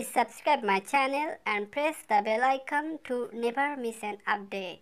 Please subscribe my channel and press the bell icon to never miss an update.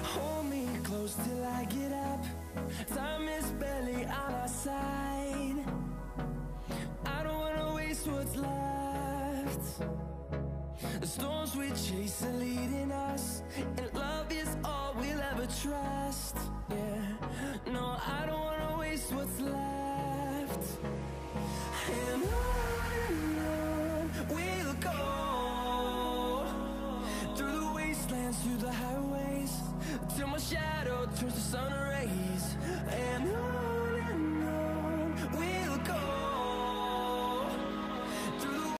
Hold me close till I get up. Time is barely on our side. I don't wanna waste what's left. The storms we chase are leading us, and love is all we'll ever trust. Yeah, no, I don't wanna waste what's left. And on we'll go, through the wastelands, through the highways, till my shadow turns to sun rays. And on